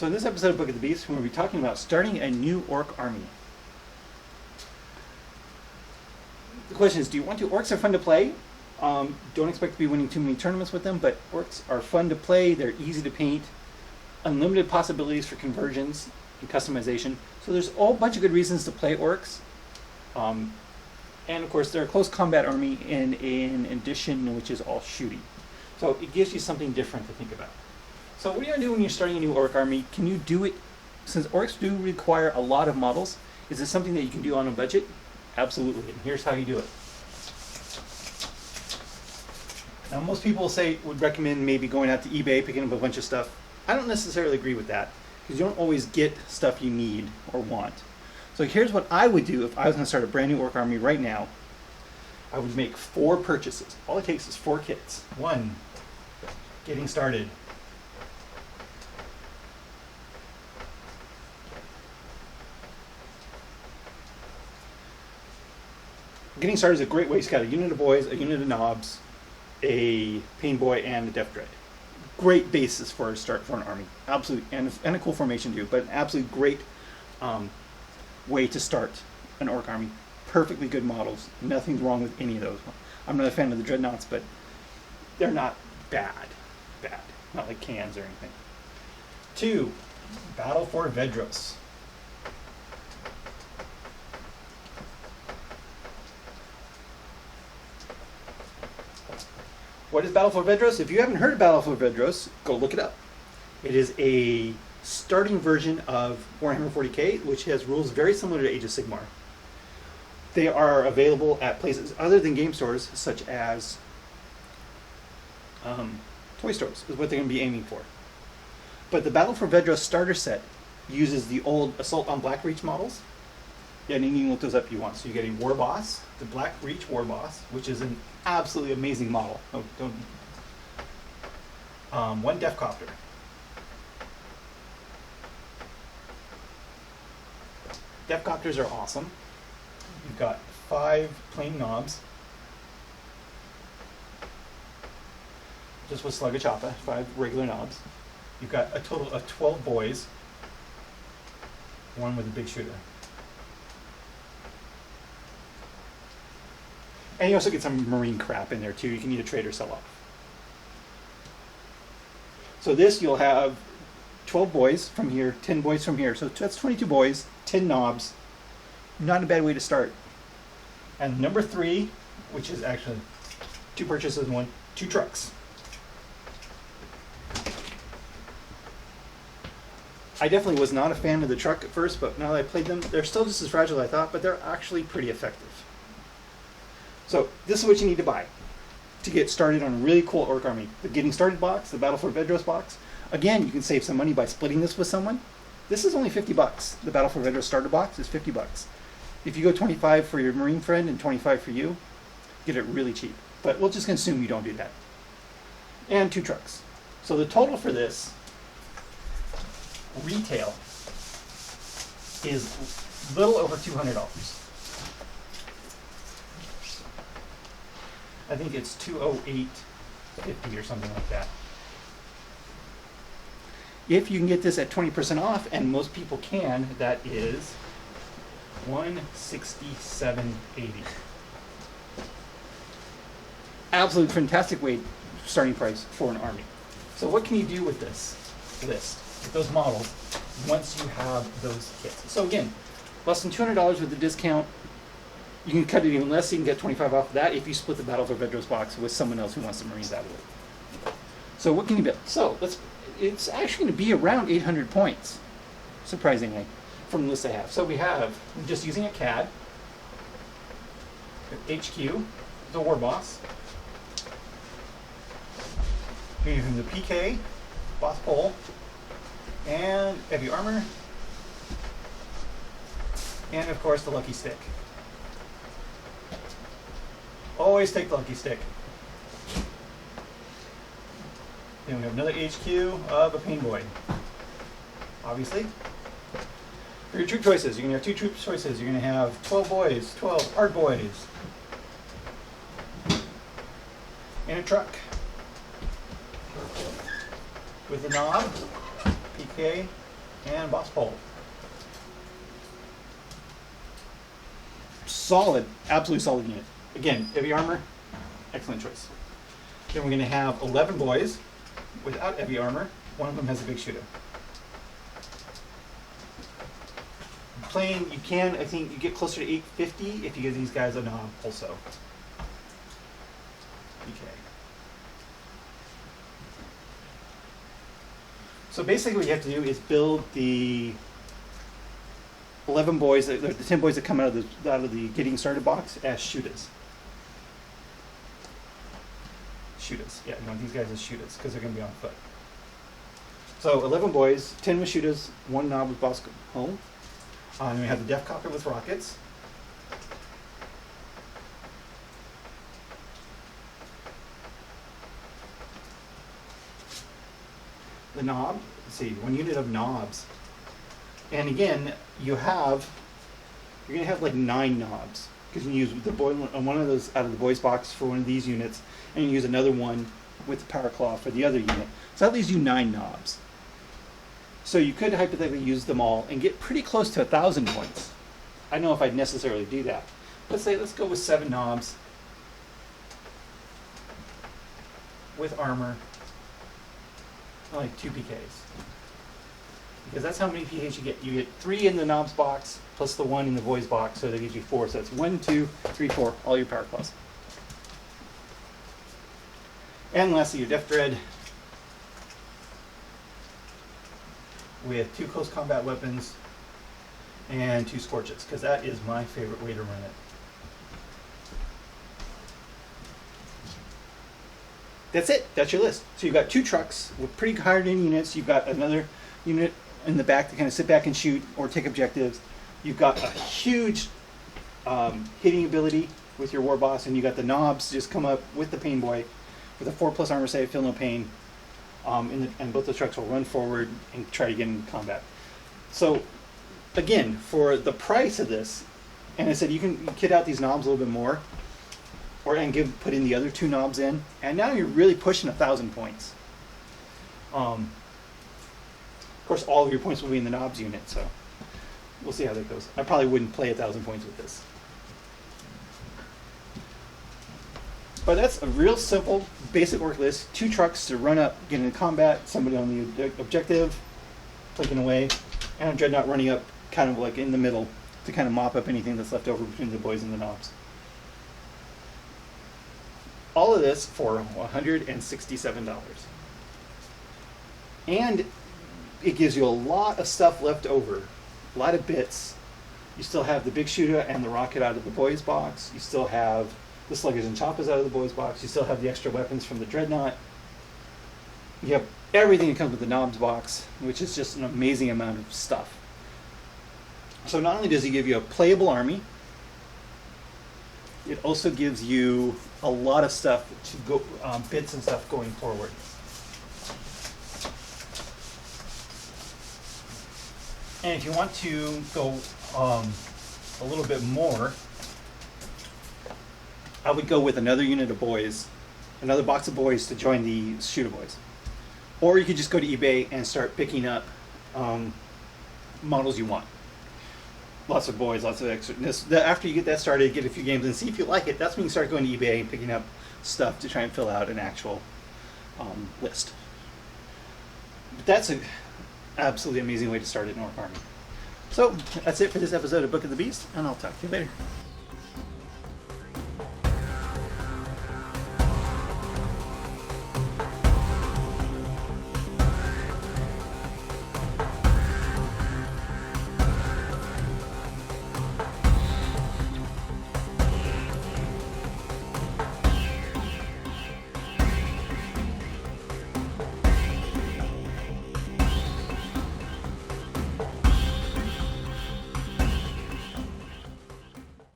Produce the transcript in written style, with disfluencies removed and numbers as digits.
So in this episode of Book of the Beast, we're going to be talking about starting a new orc army. The question is, do you want to? Orcs are fun to play. Don't expect to be winning too many tournaments with them, but orcs are fun to play. They're easy to paint. Unlimited possibilities for conversions and customization. So there's a whole bunch of good reasons to play orcs. And of course, they're a close combat army in an edition which is all shooty. So it gives you something different to think about. So what are you going to do when you're starting a new orc army? Can you do it, since orcs do require a lot of models, is this something that you can do on a budget? Absolutely, and here's how you do it. Now most people would recommend maybe going out to eBay, picking up a bunch of stuff. I don't necessarily agree with that, because you don't always get stuff you need or want. So here's what I would do if I was going to start a brand new orc army right now. I would make 4 purchases. All it takes is 4 kits. 1, getting started. Getting started is a great way. It's got a unit of boys, a unit of knobs, a pain boy, and a death dread. Great basis for a start for an army. Absolute, and a cool formation too, but an absolute great way to start an orc army. Perfectly good models. Nothing's wrong with any of those. I'm not a fan of the dreadnoughts, but they're not bad. Not like cans or anything. 2, Battle for Vedros. What is Battle for Vedros? If you haven't heard of Battle for Vedros, go look it up. It is a starting version of Warhammer 40k, which has rules very similar to Age of Sigmar. They are available at places other than game stores, such as toy stores, is what they're going to be aiming for. But the Battle for Vedros starter set uses the old Assault on Blackreach models. Yeah, and you can look those up if you want. So you get a War Boss, the Blackreach War Boss, which is an absolutely amazing model. One Deathcopter. Deathcopters are awesome. You've got 5 plain knobs. Just with Slugga Choppa, 5 regular knobs. You've got a total of 12 boys. 1 with a big shooter. And you also get some marine crap in there too. You can either trade or sell off. So this, you'll have 12 boys from here, 10 boys from here. So that's 22 boys, 10 knobs. Not a bad way to start. And number 3, which is actually 2 purchases in 1, 2 trucks. I definitely was not a fan of the truck at first, but now that I played them, they're still just as fragile as I thought, but they're actually pretty effective. So this is what you need to buy to get started on a really cool orc army. The Getting Started box, the Battle for Vedros box. Again, you can save some money by splitting this with someone. This is only $50. The Battle for Vedros starter box is $50. If you go 25 for your Marine friend and 25 for you, get it really cheap. But we'll just assume you don't do that. And 2 trucks. So the total for this retail is a little over $200. I think it's $208.50 or something like that. If you can get this at 20% off, and most people can, that is $167.80. Absolute fantastic starting price for an army. So what can you do with this list, with those models, once you have those kits? So again, less than $200 with the discount. You can cut it even less, so you can get 25 off of that if you split the Battle for Vedros box with someone else who wants the Marines out of it. So what can you build? So it's actually going to be around 800 points, surprisingly, from the list I have. So I'm just using a CAD, HQ, the War Boss. We're using the PK, Boss Pole, and Heavy Armor, and of course the Lucky Stick. Always take the Lucky Stick. Then we have another HQ of a Pain Boy. Obviously. For your troop choices, you're going to have 2 troop choices. You're going to have 12 boys, 12 hard boys, and a truck. with the knob, PK, And boss pole. Solid, absolutely solid unit. Again, heavy armor, excellent choice. Then we're going to have 11 boys without heavy armor. One of them has a big shooter. Playing, you can, I think you get closer to 850 if you give these guys a knob also. Okay. So basically what you have to do is build the 11 boys, the 10 boys that come out of the getting started box as shooters. Shooters, yeah, you want these guys as shooters because they're going to be on foot. So 11 boys, 10 with shooters, 1 knob with boss home. And we have the Def Copter with rockets. The knob, let's see, 1 unit of knobs. And again, you're going to have like 9 knobs because you use the boy, one of those out of the boys box for one of these units, and you use another one with the power claw for the other unit. So that leaves you 9 knobs. So you could hypothetically use them all and get pretty close to 1,000 points. I don't know if I'd necessarily do that. Let's go with 7 knobs with armor, like 2 PKs. Because that's how many PKs you get. You get 3 in the knobs box plus the 1 in the boys box, so that gives you 4. So that's 1, 2, 3, 4, all your power claws. And lastly, your Def Dread with 2 close combat weapons and 2 scorches, because that is my favorite way to run it. That's it. That's your list. So you've got 2 trucks with pretty hard-in units. You've got another unit in the back to kind of sit back and shoot or take objectives. You've got a huge hitting ability with your war boss, and you got the knobs just come up with the pain boy with a 4+ armor save, feel no pain. And both the trucks will run forward and try to get in combat. So again, for the price of this, and I said you can kit out these knobs a little bit more, and put in the other 2 knobs in, and now you're really pushing 1,000 points. Of course, all of your points will be in the knobs unit, so we'll see how that goes. I probably wouldn't play 1,000 points with this. But that's a real simple, basic work list. 2 trucks to run up, get into combat, somebody on the objective, clicking away, and a dreadnought running up kind of like in the middle to kind of mop up anything that's left over between the boys and the knobs. All of this for $167. And it gives you a lot of stuff left over, a lot of bits. You still have the big shooter and the rocket out of the boys box. You still have the sluggers and choppers out of the boys box. You still have the extra weapons from the dreadnought. You have everything that comes with the knobs box, which is just an amazing amount of stuff. So not only does he give you a playable army, it also gives you a lot of stuff to go, bits and stuff going forward. And if you want to go a little bit more, I would go with another unit of boys, another box of boys to join the shooter boys. Or you could just go to eBay and start picking up models you want. Lots of boys, lots of extra. After you get that started, get a few games and see if you like it. That's when you start going to eBay and picking up stuff to try and fill out an actual list. But that's an absolutely amazing way to start an Orc army. So that's it for this episode of Book of the Beast, and I'll talk to you later.